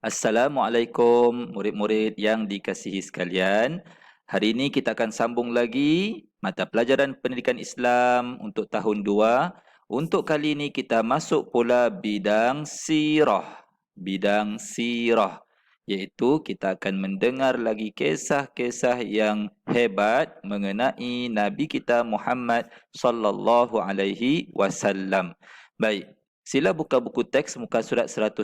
Assalamualaikum murid-murid yang dikasihi sekalian. Hari ini kita akan sambung lagi mata pelajaran pendidikan Islam untuk tahun 2. Untuk kali ini kita masuk pula bidang sirah. Bidang sirah, iaitu kita akan mendengar lagi kisah-kisah yang hebat mengenai Nabi kita Muhammad sallallahu alaihi wasallam. Baik, sila buka buku teks muka surat 109.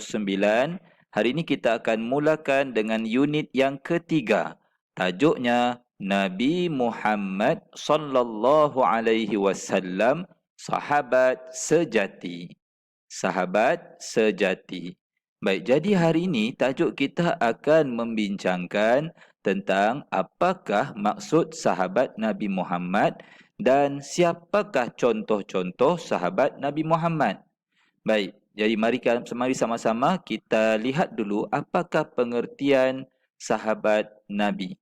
Hari ini kita akan mulakan dengan unit yang ketiga. Tajuknya Nabi Muhammad sallallahu alaihi wasallam, sahabat sejati. Sahabat sejati. Baik, jadi hari ini tajuk kita akan membincangkan tentang apakah maksud sahabat Nabi Muhammad dan siapakah contoh-contoh sahabat Nabi Muhammad. Baik, jadi mari sama-sama kita lihat dulu apakah pengertian sahabat Nabi.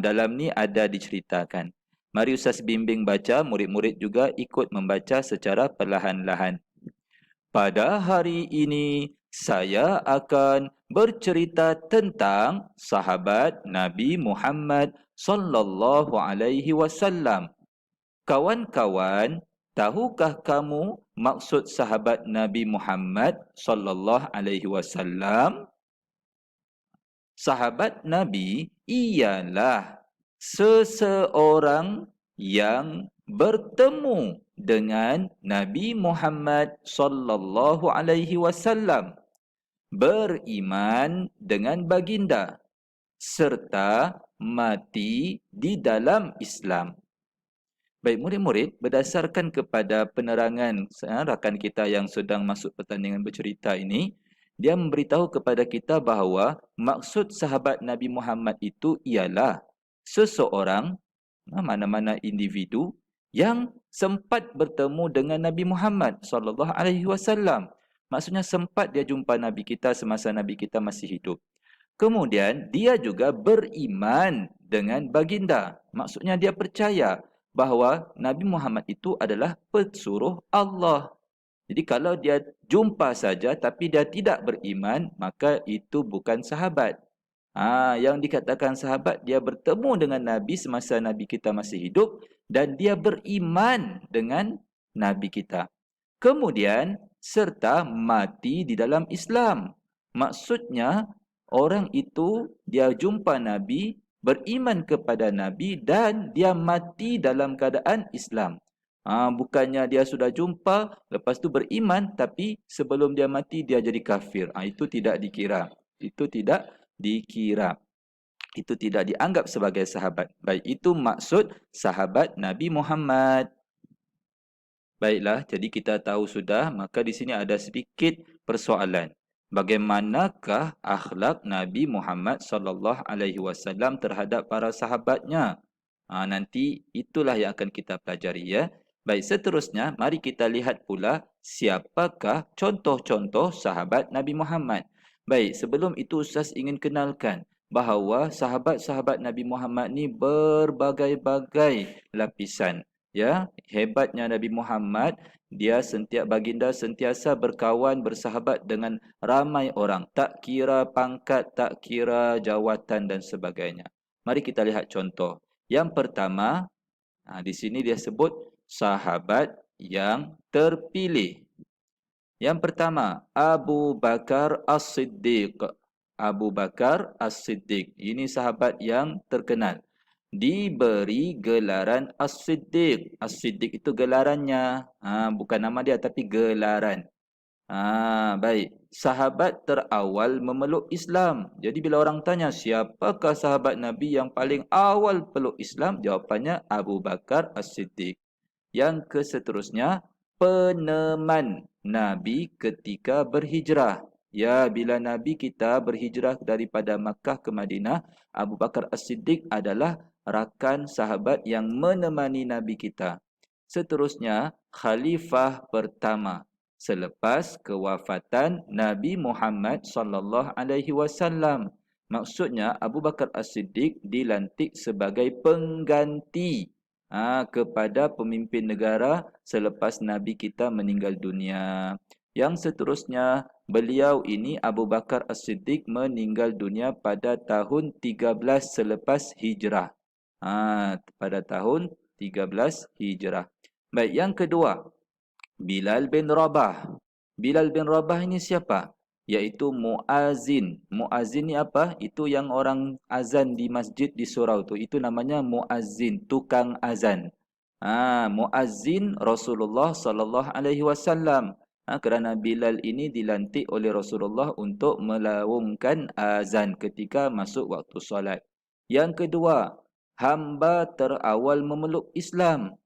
Dalam ni ada diceritakan. Mari Ustaz bimbing baca, murid-murid juga ikut membaca secara perlahan-lahan. Pada hari ini, saya akan bercerita tentang sahabat Nabi Muhammad sallallahu alaihi wasallam. Kawan-kawan, tahukah kamu maksud sahabat Nabi Muhammad sallallahu alaihi wasallam? Sahabat Nabi ialah seseorang yang bertemu dengan Nabi Muhammad sallallahu alaihi wasallam, beriman dengan baginda serta mati di dalam Islam. Baik, murid-murid, berdasarkan kepada penerangan rakan kita yang sedang masuk pertandingan bercerita ini, dia memberitahu kepada kita bahawa maksud sahabat Nabi Muhammad itu ialah seseorang, mana-mana individu yang sempat bertemu dengan Nabi Muhammad sallallahu alaihi wasallam. Maksudnya sempat dia jumpa Nabi kita semasa Nabi kita masih hidup. Kemudian dia juga beriman dengan baginda. Maksudnya dia percaya bahawa Nabi Muhammad itu adalah pesuruh Allah. Jadi kalau dia jumpa saja tapi dia tidak beriman, maka itu bukan sahabat. Yang dikatakan sahabat, dia bertemu dengan Nabi semasa Nabi kita masih hidup dan dia beriman dengan Nabi kita. Kemudian serta mati di dalam Islam. Maksudnya orang itu dia jumpa Nabi, beriman kepada Nabi dan dia mati dalam keadaan Islam. Bukannya dia sudah jumpa, lepas tu beriman, tapi sebelum dia mati dia jadi kafir. Itu tidak dikira. Itu tidak dikira. Itu tidak dianggap sebagai sahabat. Baik, itu maksud sahabat Nabi Muhammad. Baiklah, jadi kita tahu sudah, maka di sini ada sedikit persoalan. Bagaimanakah akhlak Nabi Muhammad sallallahu alaihi wasallam terhadap para sahabatnya? Nanti itulah yang akan kita pelajari ya. Baik, seterusnya mari kita lihat pula siapakah contoh-contoh sahabat Nabi Muhammad. Baik, sebelum itu Ustaz ingin kenalkan bahawa sahabat-sahabat Nabi Muhammad ni berbagai-bagai lapisan. Ya, hebatnya Nabi Muhammad, dia baginda sentiasa berkawan bersahabat dengan ramai orang, tak kira pangkat, tak kira jawatan dan sebagainya. Mari kita lihat contoh. Yang pertama, di sini dia sebut sahabat yang terpilih. Yang pertama, Abu Bakar As-Siddiq. Abu Bakar As-Siddiq. Ini sahabat yang terkenal. Diberi gelaran As-Siddiq. As-Siddiq itu gelarannya. Bukan nama dia tapi gelaran. Baik. Sahabat terawal memeluk Islam. Jadi bila orang tanya siapakah sahabat Nabi yang paling awal peluk Islam? Jawapannya Abu Bakar As-Siddiq. Yang keseterusnya, peneman Nabi ketika berhijrah. Ya, bila Nabi kita berhijrah daripada Makkah ke Madinah, Abu Bakar As-Siddiq adalah rakan sahabat yang menemani Nabi kita. Seterusnya, khalifah pertama selepas kewafatan Nabi Muhammad sallallahu alaihi wasallam. Maksudnya Abu Bakar As-Siddiq dilantik sebagai pengganti kepada pemimpin negara selepas Nabi kita meninggal dunia. Yang seterusnya, beliau ini Abu Bakar As-Siddiq meninggal dunia pada tahun 13 selepas hijrah. Pada tahun 13 hijrah. Baik, yang kedua, Bilal bin Rabah. Bilal bin Rabah ini siapa? Yaitu muazin. Muazin ni apa? Itu yang orang azan di masjid di surau tu. Itu namanya muazin, tukang azan. Muazin Rasulullah sallallahu alaihi wasallam. Kerana Bilal ini dilantik oleh Rasulullah untuk melaungkan azan ketika masuk waktu solat. Yang kedua, hamba terawal memeluk Islam.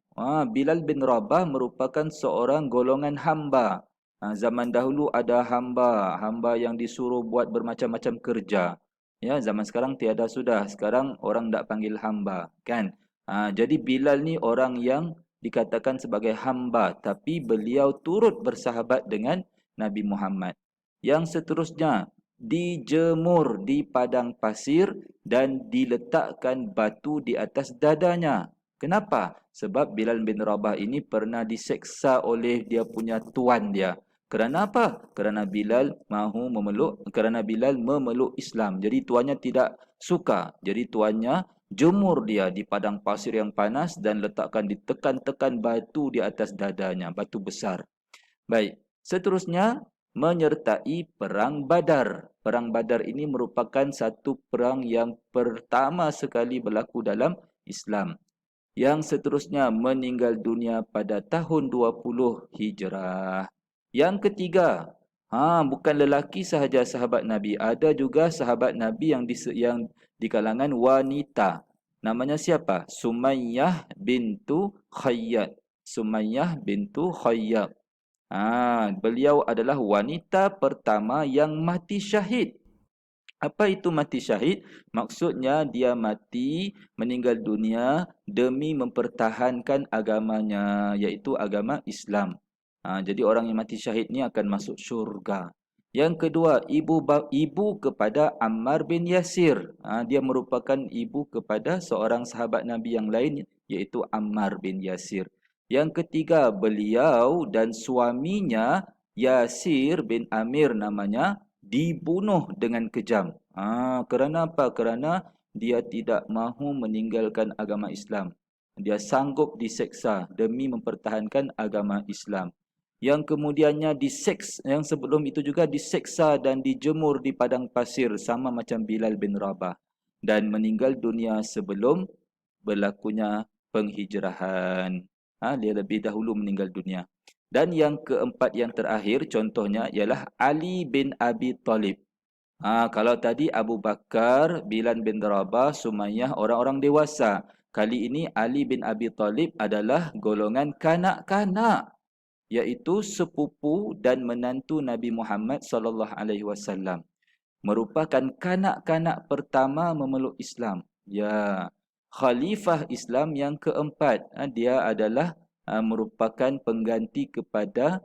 Bilal bin Rabah merupakan seorang golongan hamba. Zaman dahulu ada hamba yang disuruh buat bermacam-macam kerja. Ya, zaman sekarang tiada sudah. Sekarang orang tak panggil hamba, kan? Jadi Bilal ni orang yang dikatakan sebagai hamba, tapi beliau turut bersahabat dengan Nabi Muhammad. Yang seterusnya, dijemur di padang pasir dan diletakkan batu di atas dadanya. Kenapa? Sebab Bilal bin Rabah ini pernah diseksa oleh dia punya tuan dia. Kerana apa? Kerana Bilal memeluk Islam. Jadi tuannya tidak suka. Jadi tuannya jemur dia di padang pasir yang panas dan letakkan ditekan-tekan batu di atas dadanya, batu besar. Baik, seterusnya menyertai Perang Badar. Perang Badar ini merupakan satu perang yang pertama sekali berlaku dalam Islam. Yang seterusnya meninggal dunia pada tahun 20 Hijrah. Yang ketiga, bukan lelaki sahaja sahabat Nabi, ada juga sahabat Nabi yang di kalangan wanita. Namanya siapa? Sumayyah bintu Khayyat. Sumayyah bintu Khayyat. Beliau adalah wanita pertama yang mati syahid. Apa itu mati syahid? Maksudnya dia mati, meninggal dunia demi mempertahankan agamanya, iaitu agama Islam. Jadi orang yang mati syahid ni akan masuk syurga. Yang kedua, ibu kepada Ammar bin Yasir. Dia merupakan ibu kepada seorang sahabat Nabi yang lain, iaitu Ammar bin Yasir. Yang ketiga, beliau dan suaminya Yasir bin Amir namanya, dibunuh dengan kejam. Kerana apa? Kerana dia tidak mahu meninggalkan agama Islam. Dia sanggup diseksa demi mempertahankan agama Islam. Yang kemudiannya yang sebelum itu juga diseksa dan dijemur di padang pasir sama macam Bilal bin Rabah. Dan meninggal dunia sebelum berlakunya penghijrahan. Dia lebih dahulu meninggal dunia. Dan yang keempat yang terakhir contohnya ialah Ali bin Abi Talib. Kalau tadi Abu Bakar, Bilal bin Rabah, Sumayyah orang-orang dewasa. Kali ini Ali bin Abi Talib adalah golongan kanak-kanak, iaitu sepupu dan menantu Nabi Muhammad sallallahu alaihi wasallam. Merupakan kanak-kanak pertama memeluk Islam. Ya, khalifah Islam yang keempat. Dia adalah merupakan pengganti kepada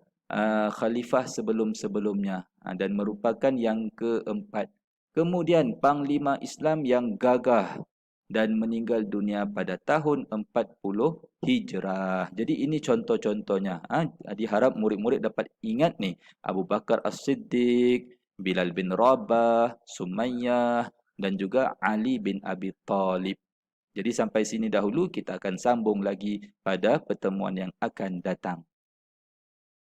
khalifah sebelum-sebelumnya dan merupakan yang keempat. Kemudian panglima Islam yang gagah dan meninggal dunia pada tahun 40 Hijrah. Jadi ini contoh-contohnya. Diharap murid-murid dapat ingat ni, Abu Bakar As-Siddiq, Bilal bin Rabah, Sumayyah dan juga Ali bin Abi Talib. Jadi sampai sini dahulu, kita akan sambung lagi pada pertemuan yang akan datang.